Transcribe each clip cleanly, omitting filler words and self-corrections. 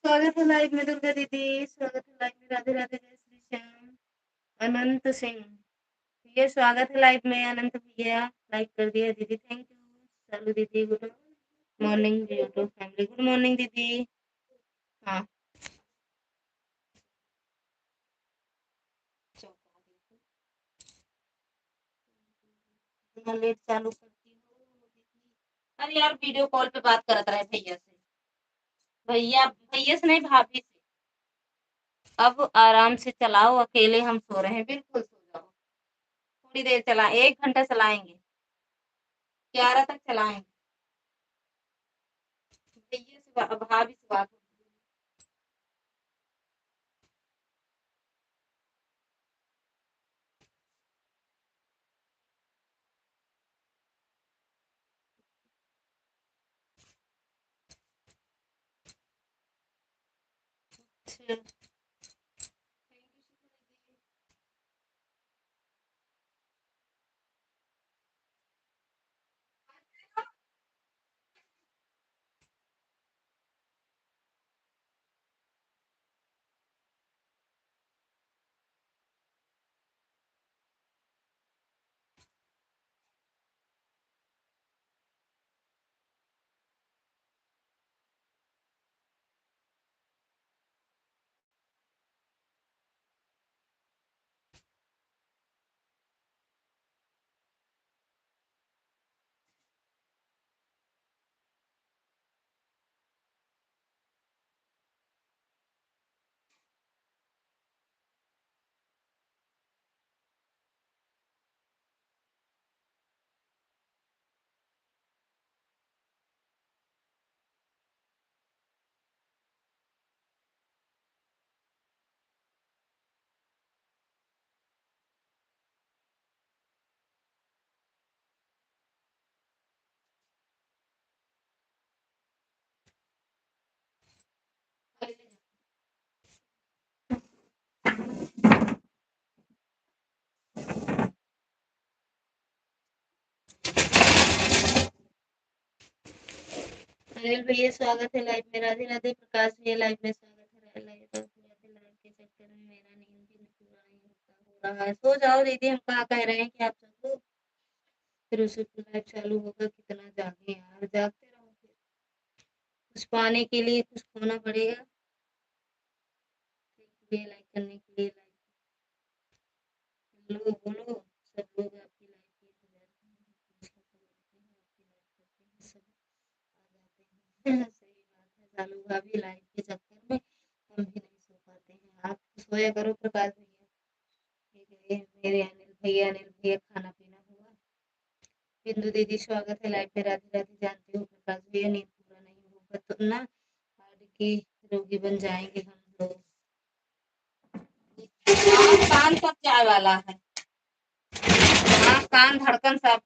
स्वागत है लाइव में दुर्गा दीदी, स्वागत है लाइव में राधे राधे, जय श्री श्याम। अनंत सिंह, ये स्वागत है लाइव में। अनंत भैया लाइक कर दिया दीदी, थैंक यू। चालू दीदी, good morning YouTube family, good morning दीदी। हाँ, इतना लेट चालू करती हूँ दीदी। अरे यार, वीडियो कॉल पे बात करत रहे भैया से। भैया भैया से नहीं, भाभी से। अब आराम से चलाओ, अकेले हम सो रहे हैं, बिल्कुल सो जाओ। थोड़ी देर चला, 1 घंटा चलाएंगे, 11 तक चलाएंगे। भैया से भाभी से बात होगी। अच्छा, अनिल भैया स्वागत है लाइव में, राधे राधे। प्रकाश भैया लाइव में स्वागत है लाइव के चक्कर में मेरा नींद भी पूरा नहीं हो रहा है। सो जाओ दीदी, हम कहाँ कह रहे हैं कि आप सो। फिर उसे लाइव चालू होगा, कितना जागे यार, जागते रहो। फिर कुछ पाने के लिए कुछ खोना पड़ेगा, लाइक करने के लिए। लाइक हेलो बोलो, सब लोग आपकी लाइव की इंतजार कर रहे हैं, सब आ जाते हैं। सही बात है, चालू भाभी लाइव के चक्कर में हम भी नहीं सो पाते हैं। आप तो सोया करो प्रकाश भैया। ठीक है, अनिल भैया खाना पीना हुआ। बिंदु दीदी स्वागत है लाइव पे, राधे राधे। जानती हूँ प्रकाश भैया, नींद पूरा नहीं होगा तो ना हार्ट की रोगी बन जाएंगे हम लोग। हाँ, कान सब चाय वाला है। हाँ, कान धड़कन सब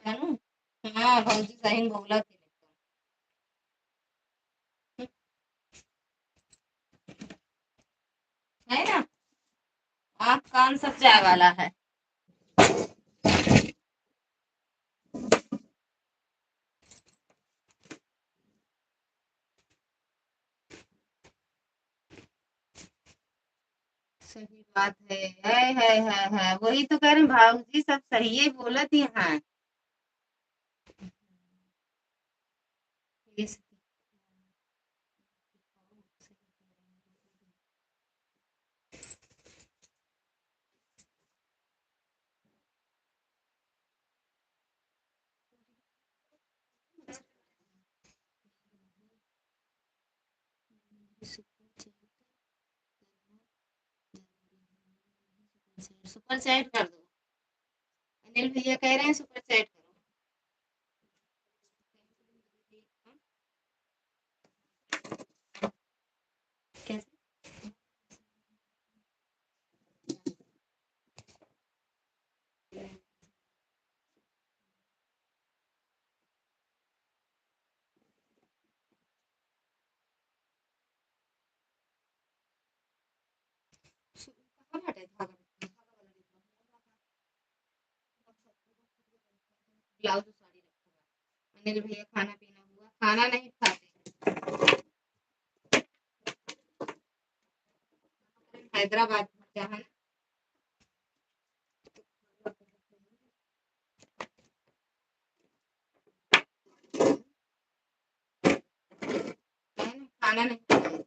है ना। हाँ, भौजी सही बोला थी। है ना, आँख कान सब चाय वाला है। सही बात है, वही तो कह रहे हैं, भाऊजी सब सही ही बोलत ही हैं। ये सुपर चैट कर दो। अनिल भैया कह रहे हैं सुपर चैट करो। कैसे? कहाँ बाटे धागा? ब्लाउज साड़ी रखा हुआ। अनिल भैया खाना पीना हुआ, खाना नहीं खाते। हैदराबाद में जहाँ खाना नहीं खाया।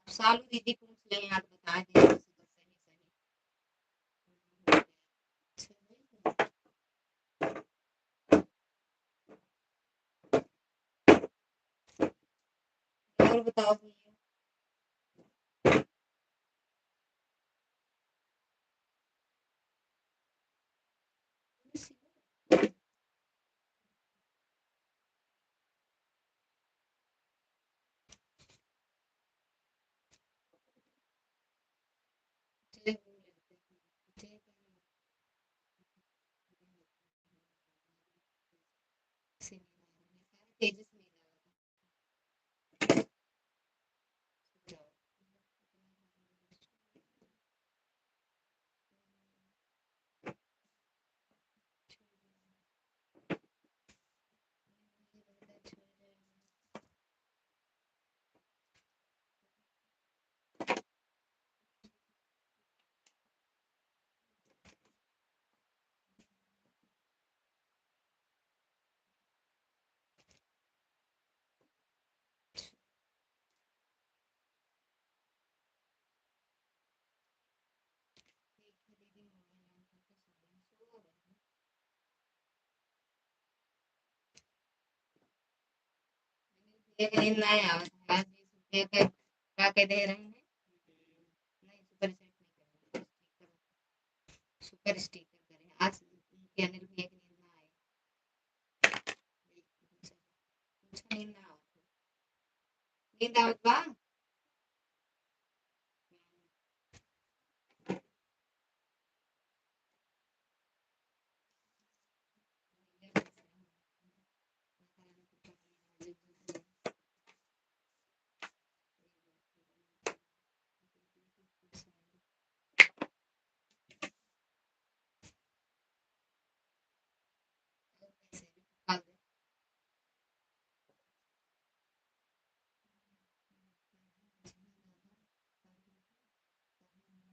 सालू दीदी पूछ ले यहाँ तो बता दे सही सही। और बताओ भैया। तेजस एक नींद नहीं आवत है आज 20 रुपये के दे रहे हैं। नहीं सुपर स्टिकर करें आज उनके अनिल भैया की नींद ना आए। कुछ नींद ना आवत नींद आवत बा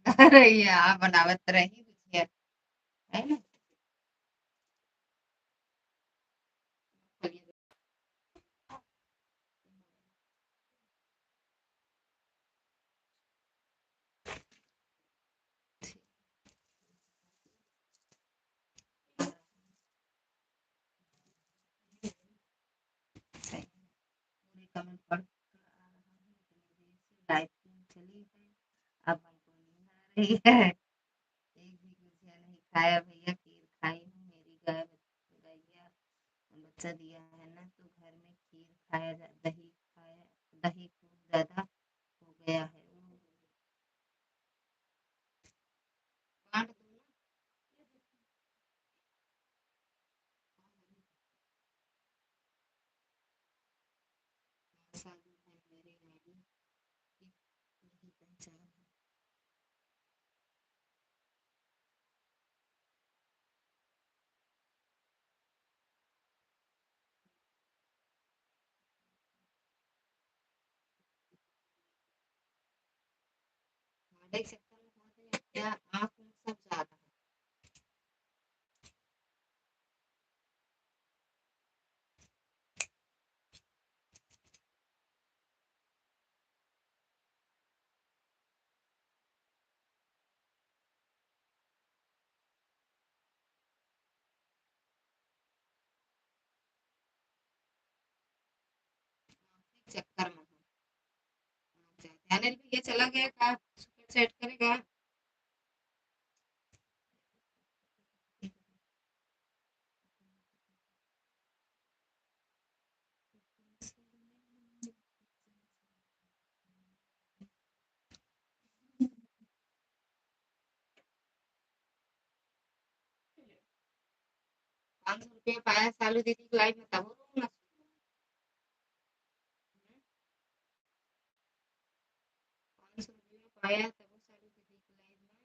अरे यार बनावत रही भुजिया है ना। सही पूरी कमेंट पढ़ कर आ रहा हूँ इतनी देर से लाइव स्ट्रीम चली है अब हमको नींद आ रही है। एक भी भुजिया नहीं खाया भैया खीर खाई हूँ मेरी गैया बच्चा दिया है ना तो घर में खीर खाया दही खाया दही खूब ज्यादा हो गया है वो बांट दो ना। साधु है मेरे नानी की यही पहचान है। हमारे चक्कर में बहुत है क्या आँख में सब ज्यादा है। चक्कर में अनिल भैया चला गया का सुपर सेट करेगा। ₹500 पाया सालू दीदी की लाइफ में तब ना 500 रुपये पाया तब सालू दीदी की लाइफ में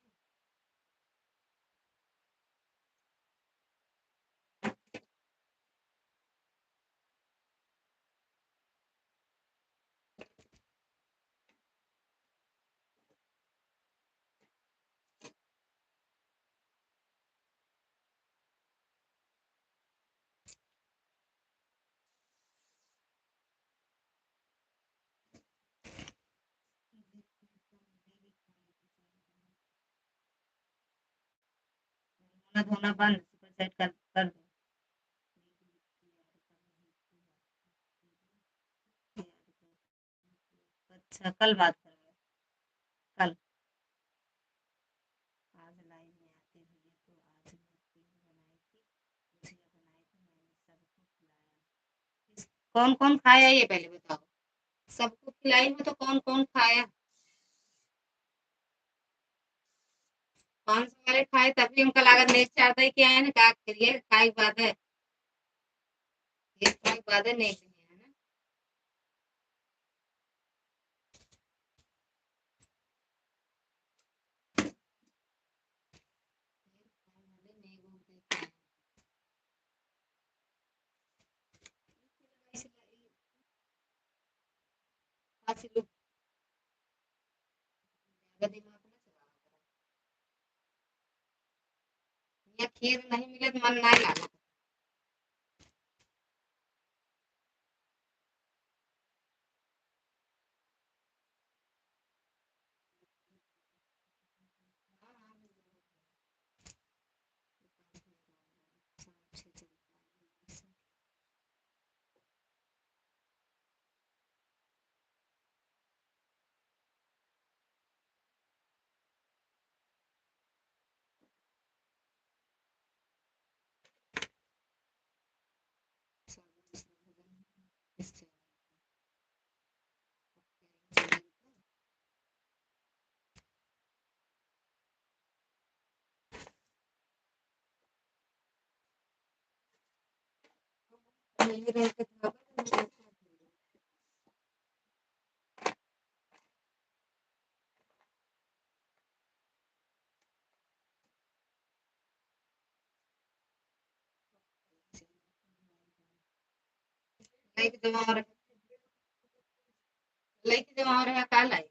धोना बंद, सुपर सेट कर दो। अच्छा कल बात करेंगे, कल। आज लाइव में आते भैया, तो आज मैं खीर बनाई थी, गुजिया बनाई थी, मैंने सबको खिलाया। कौन कौन खाया ये पहले बताओ? सबको खिलाई हो तो कौन कौन खाया? 500 वाले खाए तभी उनका लागत नहीं चाहता है कि आए ना, क्या करिए, काय बात है, ये काय बात है, नहीं है ना। खीर नहीं मिले तो मन नहीं लगा। लाइक जमा हो रहा है, लाइक जमा हो रहा है, काल आई।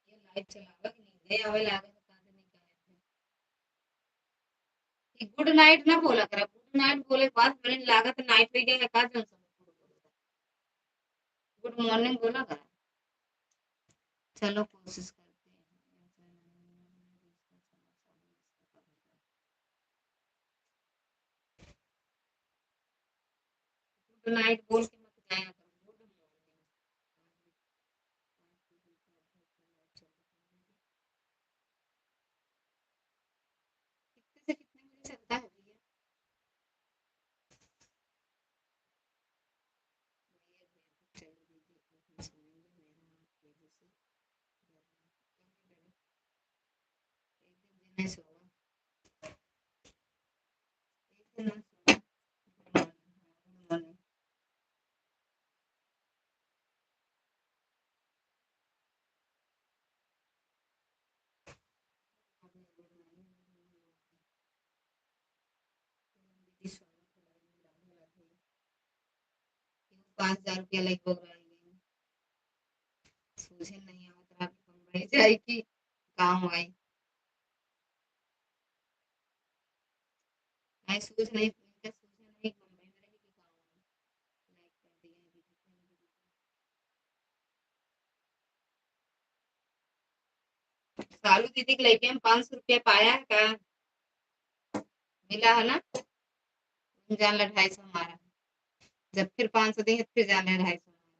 ये लाइव चलावा कि नहीं गए, आवे लागे तो कहां से नहीं कहे थे। गुड नाइट ना बोला करा, गुड नाइट बोले के बाद मैंने लागत नाइट पे गया का जन गुड मॉर्निंग बोला करा। चलो कोशिश करते हैं। गुड नाइट बोल के मत जाया करो, गुड मॉर्निंग। कितने से कितने बजे चलता है भैया? चलो दीदी अपन सुनेंगे, मेरा केबल से एक दिन नहीं सोगा, एक दिन ना सोगा। Good morning. दीदी सोना 5,000 रुपया लग रहा है, सूझे नहीं आवत रहा कि बम्बई जाए कि गाँव आई। नहीं सूझ नहीं, इनका सूझे नहीं बम्बई में रही कि गाँव आई। लाइक कर दिया है दीदी को। सालू दीदी के लेके हम 500 रुपया पाया है का? मिला है ना? जान ला 250 हमारा, जब फिर 500 देंगे फिर जान ला 250 हमारा।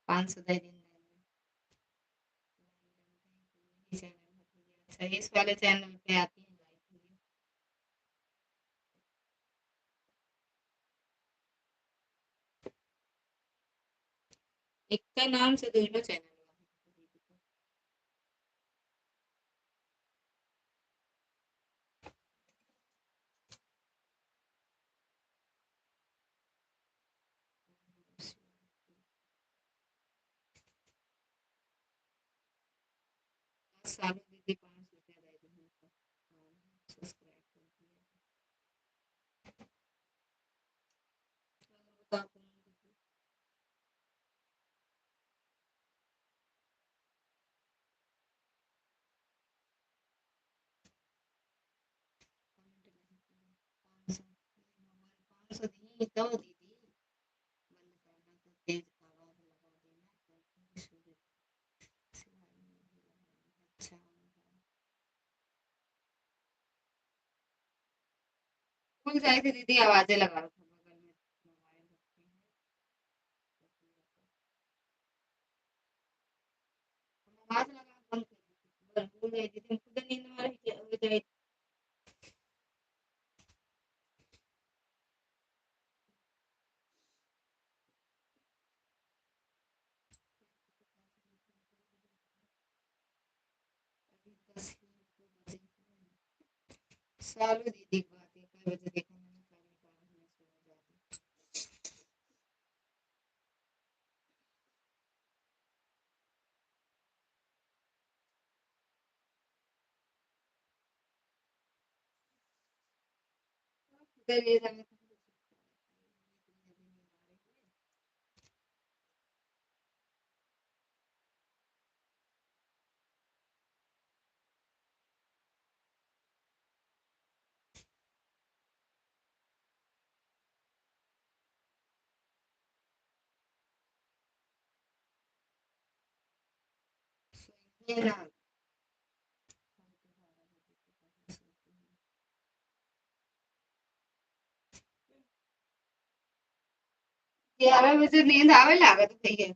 500 दे दिन। अच्छा इस वाले चैनल पे आती है लाइव। एक का नाम से दोनों चैनल। सालू दीदी 500 रुपया दे दी सब्सक्राइब कर दिया। बता तो दीदी बंद करना तो तेज आवाज लगा देना तो शुरू सिलाई में भी लगाना अच्छा होगा। भूल जाए थे दीदी आवाजें लगा रखो बगल में मोबाइल रखे हैं आवाज लगा बंद कर दी भूल गई दीदी खुद नींद में हो जाए अभी 10 मिनट तो बचे सालू दीदी की बात है कई बजे देखा मैंने कभी बारह में सो जाती इधर ये समय तो मुझे इतनी जल्दी नींद आ रही है सोइए ना 11 बजे नींद आवे लागत भैया के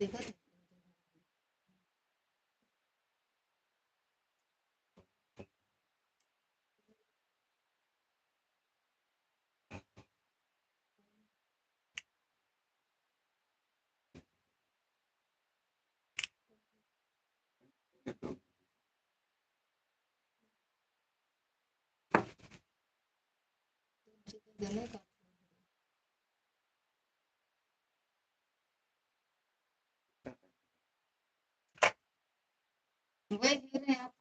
देखा गले का वही दे रहे हैं आप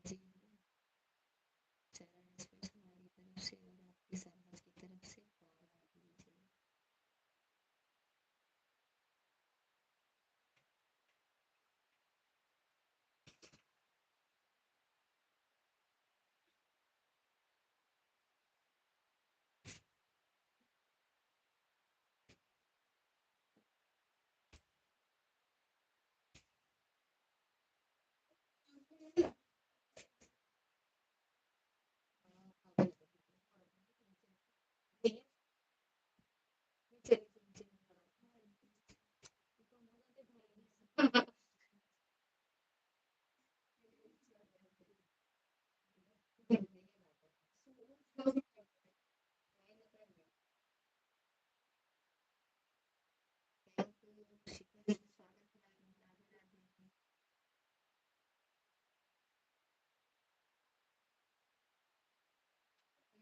जी चरण स्पर्श हमारी तरफ से और आपकी समाज की तरफ से और आप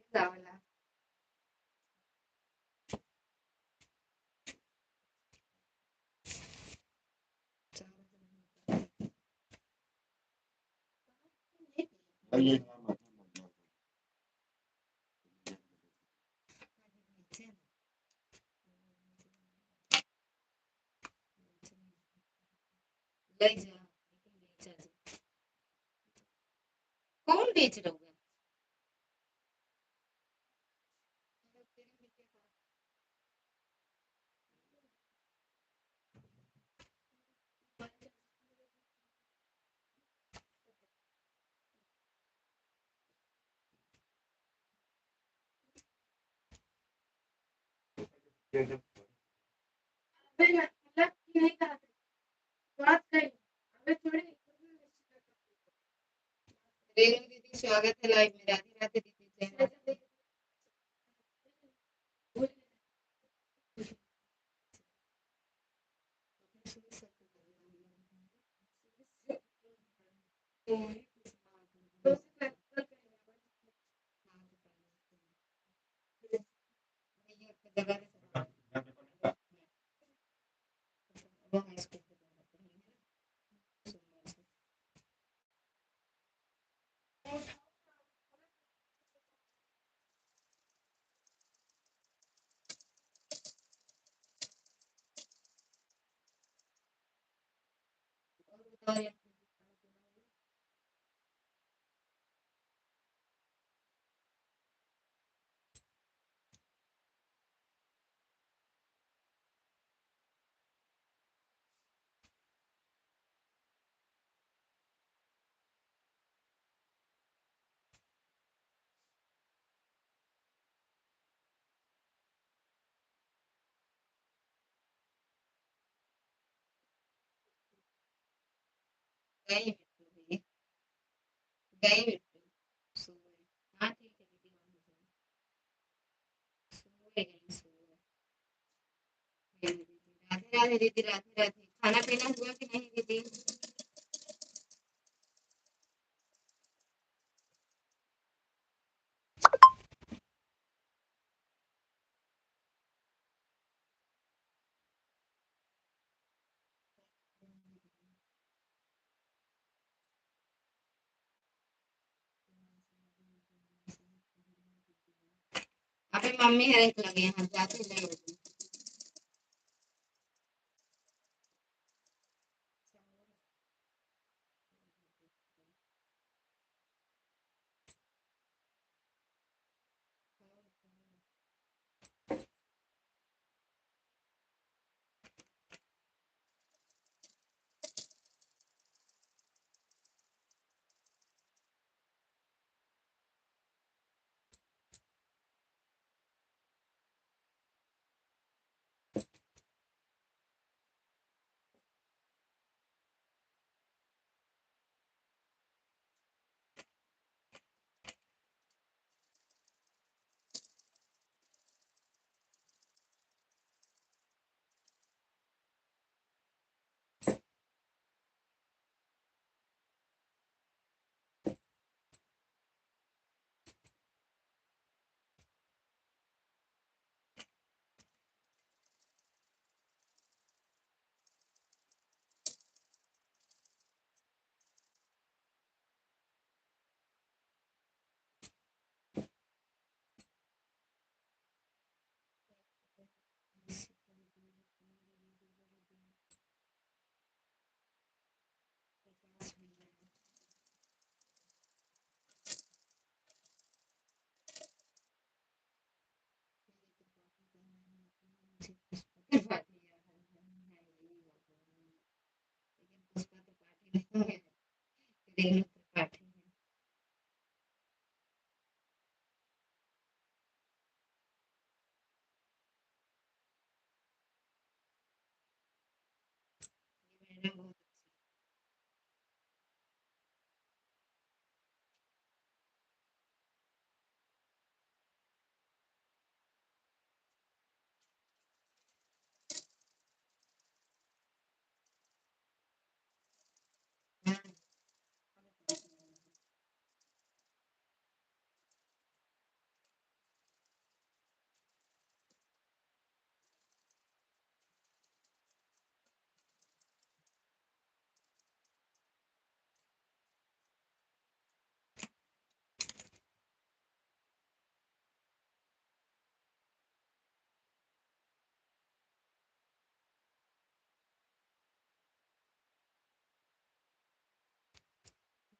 लीजिए वाला लई जा बेचा जी कौन बेच रहा है मतलब नहीं कहा बात नहीं हमें थोड़ी रेणु दीदी स्वागत है लाइव में राधे राधे दीदी गई गई हाँ ठीक है दीदी राधे राधे दीदी राधे राधे खाना पीना हुआ कि नहीं दीदी अभी मम्मी है लगे हैं जाते नहीं होती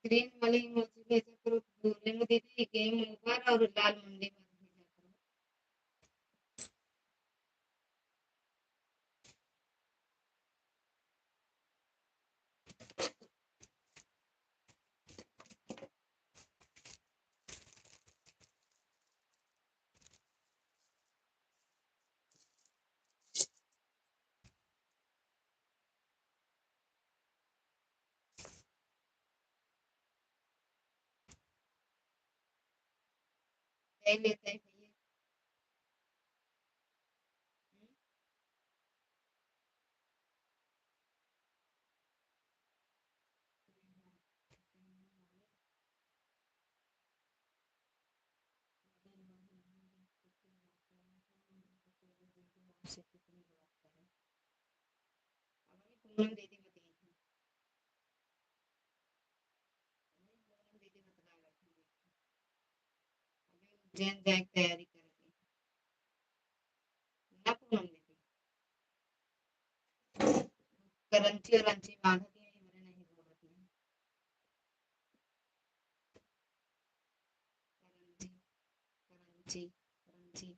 ग्रीन वाली इमोजी भेजा करो, बोलेंगे दीदी गेम ओवर और लाल मुंडी मत भेजा करो। ले लेते हैं भैया। से कितनी बात करें, अब पूनम दीदी मत यही, पूनम दीदी मत ला रखी, अभी उज्जैन जाए की तैयारी कर रही ना पूनम दीदी। करंची और रंची बांध दी है, मैंने नहीं बोला थी। करंची करंची करंची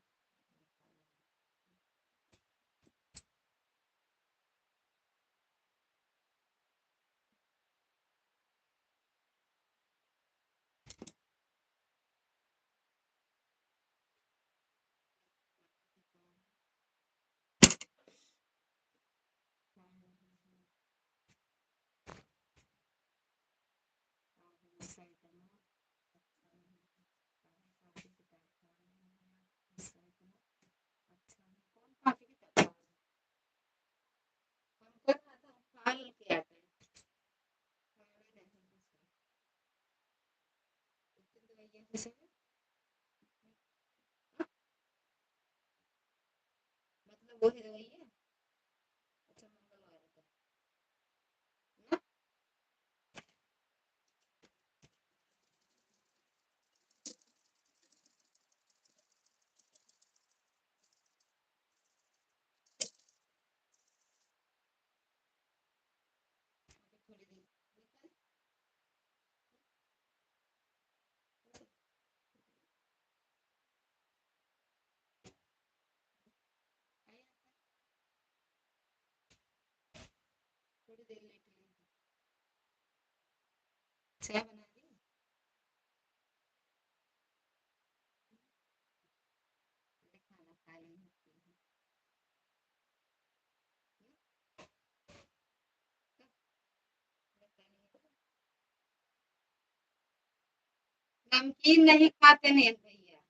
मतलब वो है वही है। अच्छा मंगलवार को ना, थोड़ी देर थोड़ी देर लेट चाय बना दी, खाना खा लेंगे। नमकीन नहीं खाते नहीं भैया,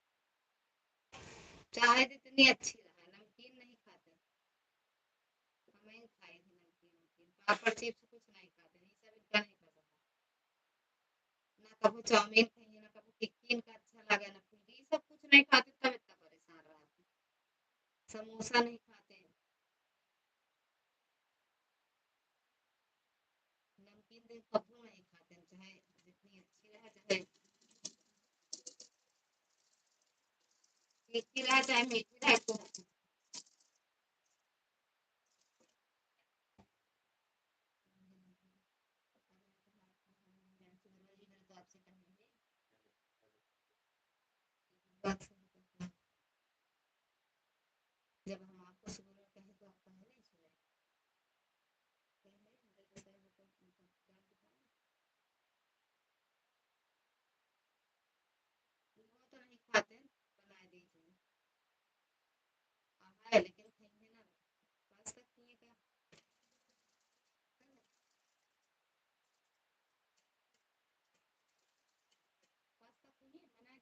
चाहे जितनी अच्छी रहे नमकीन नहीं खाते। हमें ही खाई थी नमकीन, नमकीन पापड़ चिप्स कुछ नहीं खाते, नहीं सब इनका नहीं पसंद। ना कभी चाउमीन खाइए, ना कभी टिक्की इनका अच्छा लगा, ना फुल्की, ये सब कुछ नहीं खाते तब इतना परेशान रहा। समोसा नहीं खाते, नमकीन दिन कभी नहीं खाते, चाहे जितनी अच्छी रहे, चाहे तीखी रहे चाहे मीठी रहे तो। तो आपसे कहेंगे बात सही करते हैं। जब हम आपको सुबह में कहें तो आप कहे नहीं सुने, कहे नहीं मुझे तो कहे तो उनको डांट दिखाए। वो तो नहीं खाते, बना दीजिए है लेकिन खाएंगे ना, पास्ता खाइएगा, पास्ता खाइए बना दी।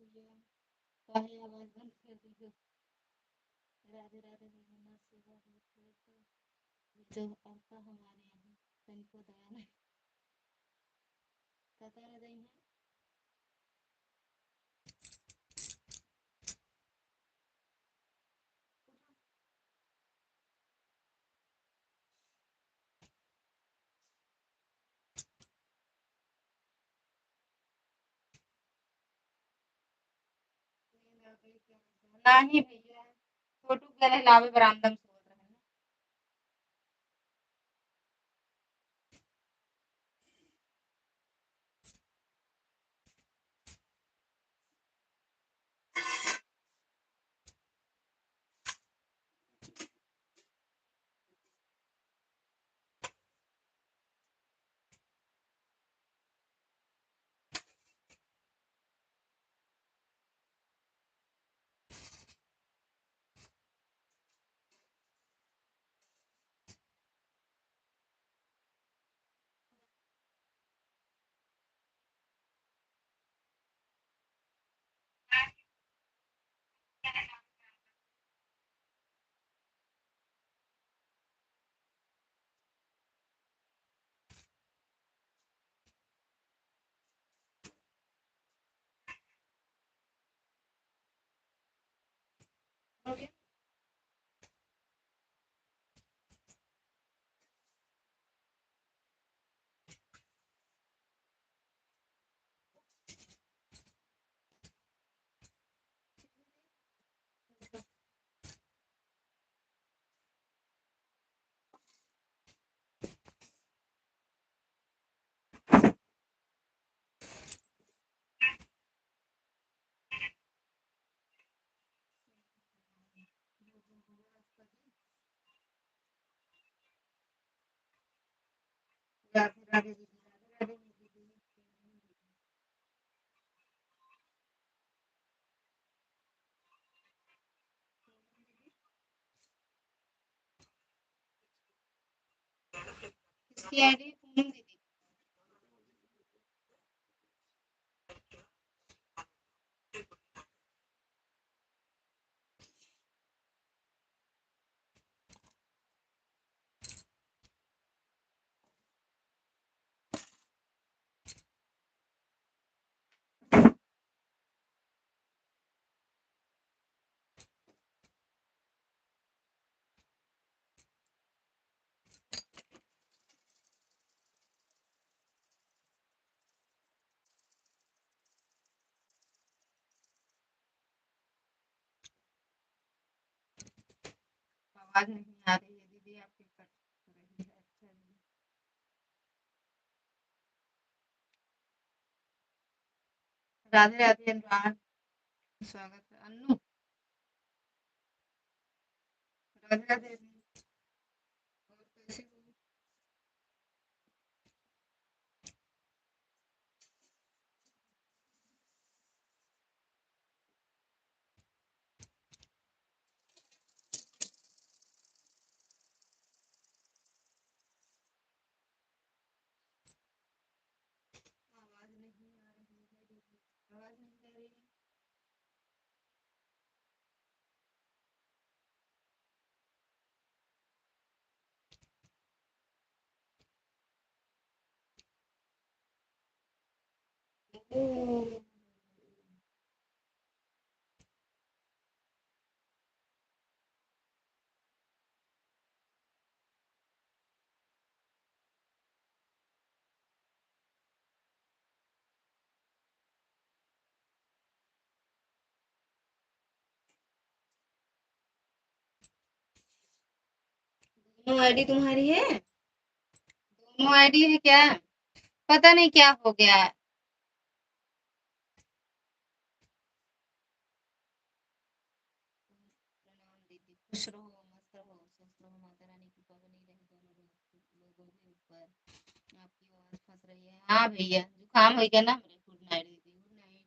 भैया काहे आवाज बंद कर दी हो? राधे राधे भैया सेवा होती है तो जो आपका हमारे यहाँ तनिको दया नहीं पता रह गई है। नहीं भैया छोटू कह रहे लावे बरामदा में सोत रहे हैं। राधे राधे दीदी राधे राधे दीदी। इसकी आईडी पूनम दीदी। आवाज नहीं आ रही है दीदी आपकी कट रही है। अच्छा जी। राधे राधे अनुराग स्वागत है अन्नू। राधे राधे और कैसे हो? आवाज नहीं आ रही है दीदी आवाज नहीं आ रही है। ओ, दोनों आईडी तुम्हारी है? दोनों आईडी है क्या? पता नहीं क्या हो गया है। प्रणाम दीदी खुश रहो मस्त रहो स्वस्थ रहो माता रानी की कृपा बनी रहे दोनों लोगों के ऊपर। आपकी आवाज फंस रही है हाँ भैया जुकाम हो गया ना मेरे। गुड नाइट दीदी गुड नाइट।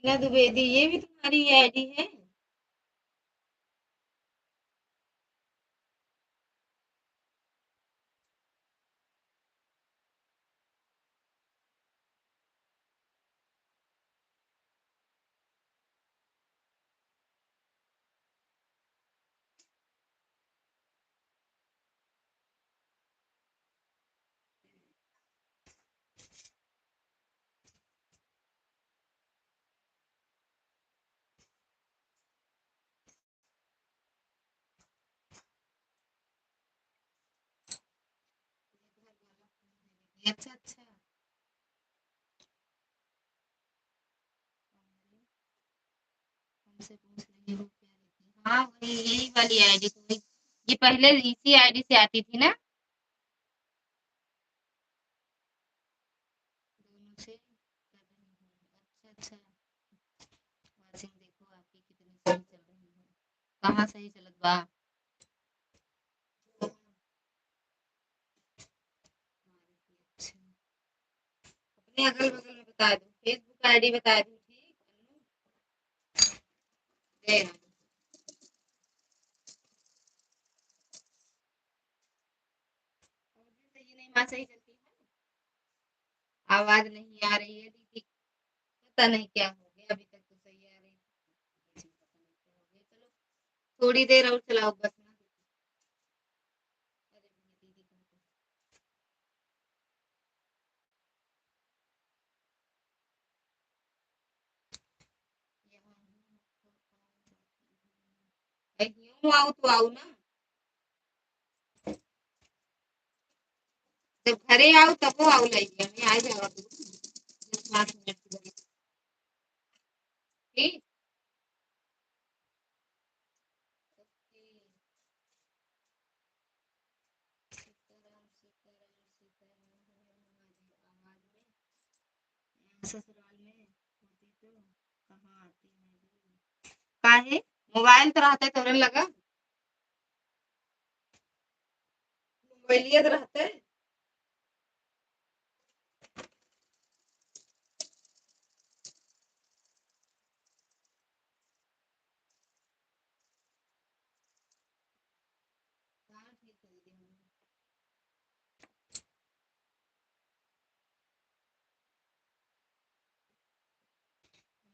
रीना द्विवेदी, ये भी तुम्हारी आईडी है? अच्छा अच्छा। हमसे पूछ रही हो क्या लिखी? हाँ वही, यही वाली आईडी तो ये पहले इसी आईडी से आती थी ना? दोनों से कर रही हूँ। अच्छा अच्छा। वाचिंग देखो आपकी कितनी सही चल रही है। कहाँ सही चलत बा? अच्छा, अपने अगल बगल में बता दो, फेसबुक आईडी बता दो, ठीक। जय राम। सही नहीं, माँ सही चलती है। आवाज नहीं आ रही है दीदी, पता नहीं क्या हो गया, अभी तक तो सही आ रही थी, पता नहीं क्या हो गया। चलो थोड़ी देर और चलाओ बस ना। अरे दीदी कहाँ पे? यहाँ हूँ, यूं आओ तो आओ ना। जब घरे आओ तब वो आओ लाइए, हमें आ जाओ अभी 10 5 मिनट की जगह। ठीक। ओके। सीताराम सीताराम सीताराम, हर हर महादेव। आवाज में ससुराल में होती तो कहाँ आती मैं? काहे? मोबाइल तो रहते तोरन लगा, मोबाइलियत रहते। हाँ ठीक है दीदी।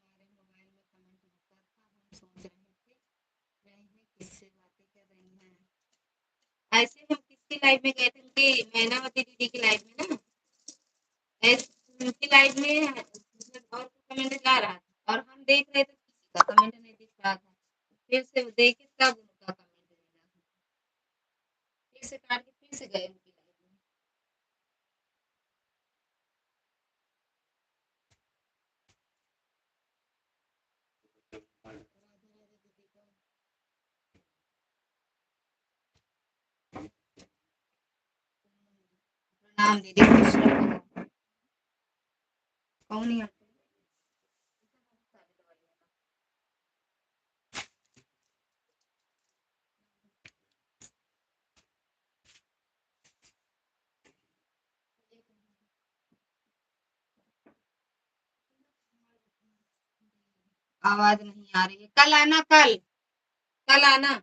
हमारे मोबाइल में कमेंट रुका था, हम सोच रहे हैं किससे बातें कर रही हैं। ऐसे हम किसकी लाइव में गए थे, उनकी मैनावती दीदी की लाइव में ना, ऐसे उनकी लाइव में मतलब और कमेंट जा रहा था और हम देख रहे थे, किसी का कमेंट नहीं दिख रहा था। फिर से देखे तब उनका कमेंट मिला, फिर से काट के फिर से गए उनकी लाइव में। राधे राधे दीदी को प्रणाम दीदी, खुश रहो। कौन ही आते हैं? आवाज नहीं आ रही है, कल आना, कल कल आना।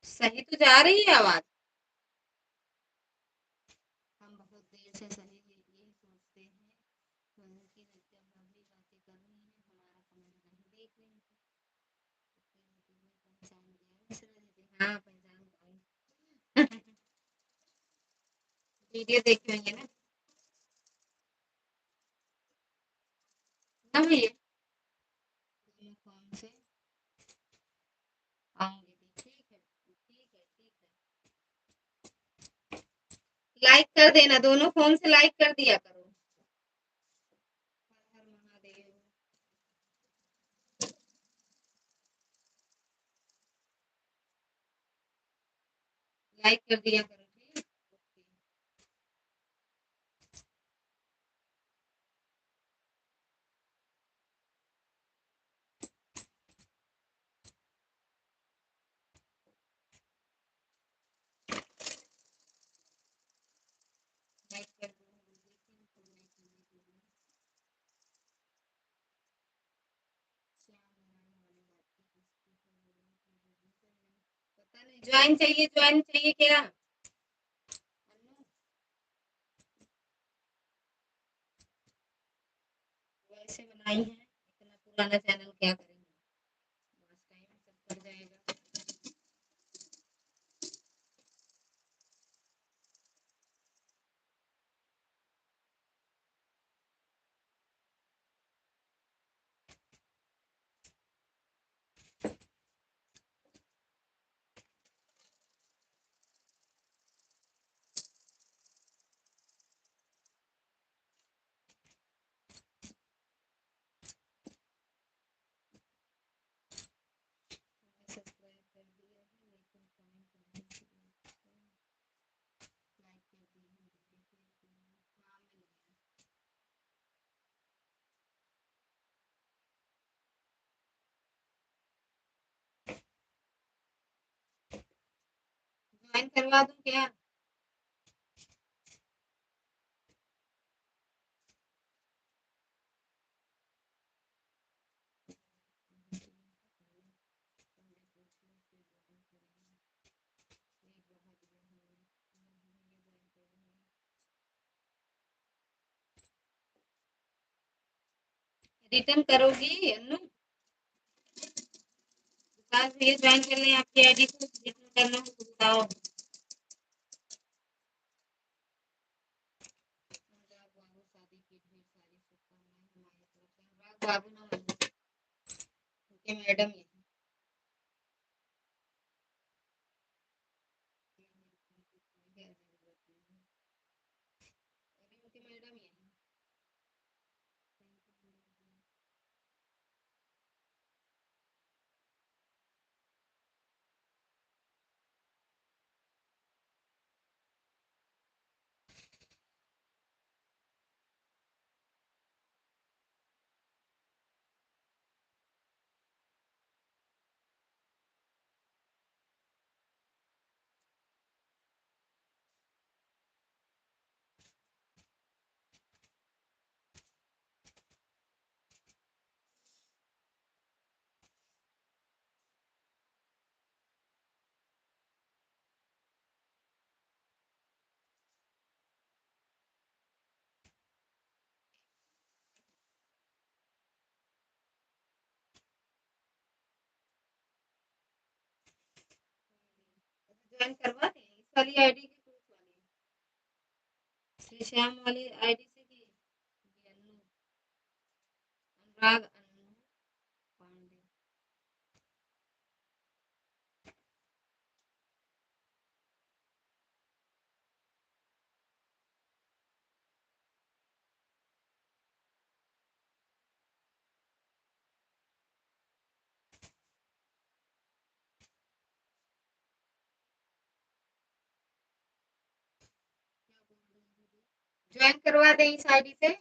सही तो जा रही है आवाज। हम बहुत देर से सही यही सोचते हैं कि जब हम भी बातें कर रही हैं हमारा कमेंट नहीं देख रही हैं, तो फिर पहचान गया मिश्रा दीदी, हाँ पहचान पाई। वीडियो देखे होंगे ना? ना भैया, दोनों फोन से आऊंगी भी, ठीक है ठीक है ठीक है। लाइक कर देना, दोनों फोन से लाइक कर दिया करो। हर हर महादेव। लाइक कर दिया करो, ठीक। लाइक कर दो। ज्वाइन चाहिए क्या? वैसे बनाई है, इतना पुराना चैनल क्या करेंगे, बस टाइम सब कट जाएगा। सब्सक्राइब कर दिया है लेकिन कमेंट नहीं किया, लाइक कर दी है, हाँ मिल गया। ज्वाइन करवा दूं क्या? रिटर्न करोगी अनु? विकास भैया ज्वाइन कर लें आपकी आईडी को, रिटर्न करना हो तो बताओ। अनुराग बाबू शादी की ढेर सारी शुभकामनाएं हमारी तरफ से। अनुराग बाबू ना मानो, क्योंकि मैडम ये उनकी मैडम ये है। ज्वाइन करवा दें इस वाली आईडी की, पुरुष वाली श्री श्याम वाली आईडी से की अनु, अनुराग अनु पांडे। ज्वाइन करवा दें इस आईडी से।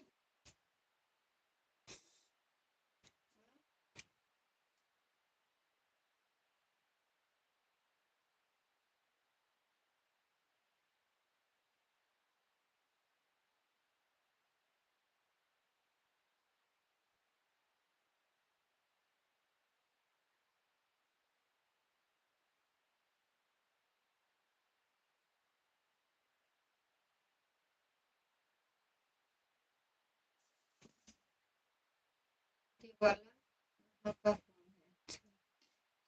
ठीक वाला आपका फोन है।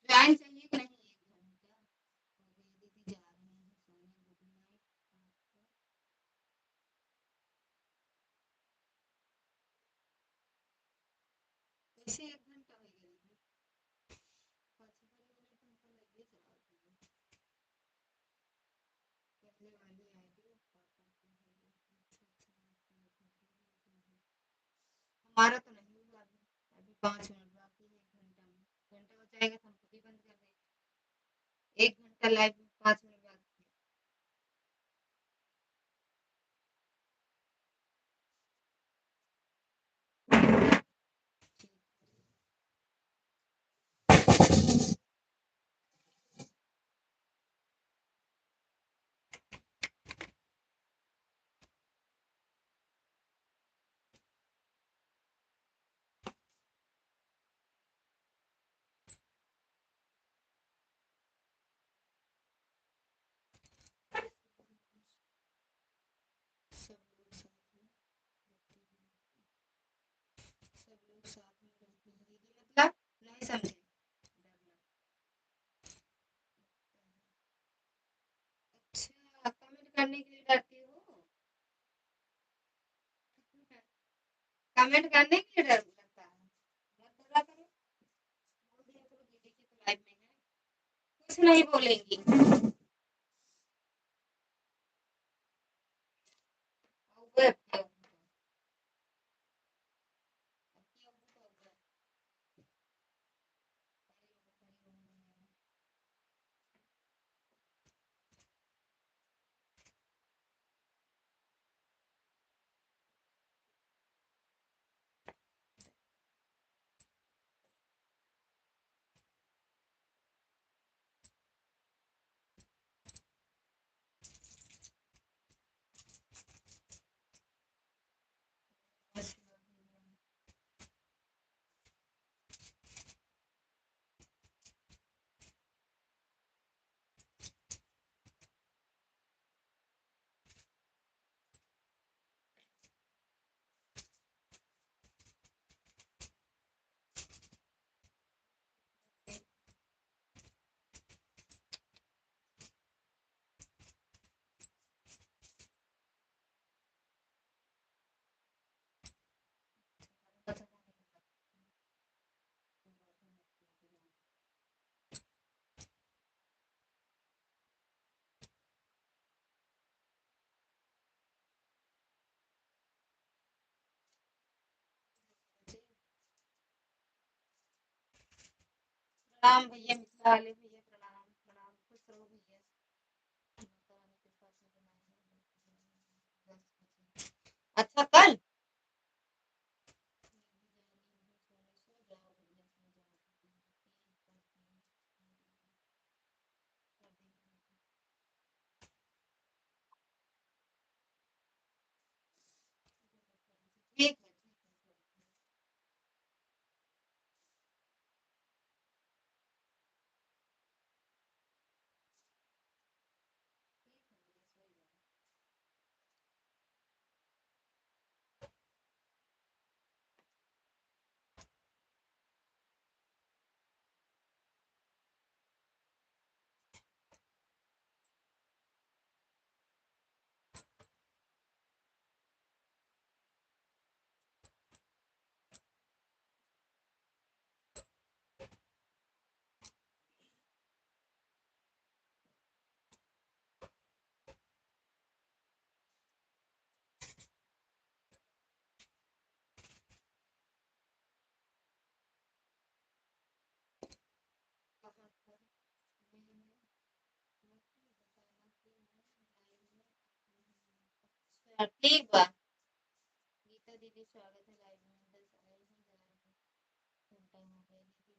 ज्वाइन चाहिए कि नहीं? एक घंटा हो गया, दीदी जा रहे हैं सोने, गुड नाइट। कैसे एक घंटा हो गया दीदी? पाँच मिनट हमको लगे चला दिए। पहले वाली आईडी पापा की है। हमारा तो नहीं हुआ अभी, अभी 5 मिनट बाकी है, एक घंटा में, घंटा हो जाएगा तो हम खुद ही बंद कर देंगे। एक घंटा लाइव में 5 मिनट बाकी है। कमेंट करने के लिए डर लगता है, मत डरा करो, बोल दिया करो दीदी की तो लाइव में है, कुछ नहीं बोलेंगी। औ प्रणाम भैया, मिथिला वाले भैया, प्रणाम प्रणाम, खुश रहो भैया। अच्छा कल ठीक है। ठीक बा, गीता दीदी स्वागत है लाइव में, 10 आए हैं, जा रहे हैं, घंटा हो गया।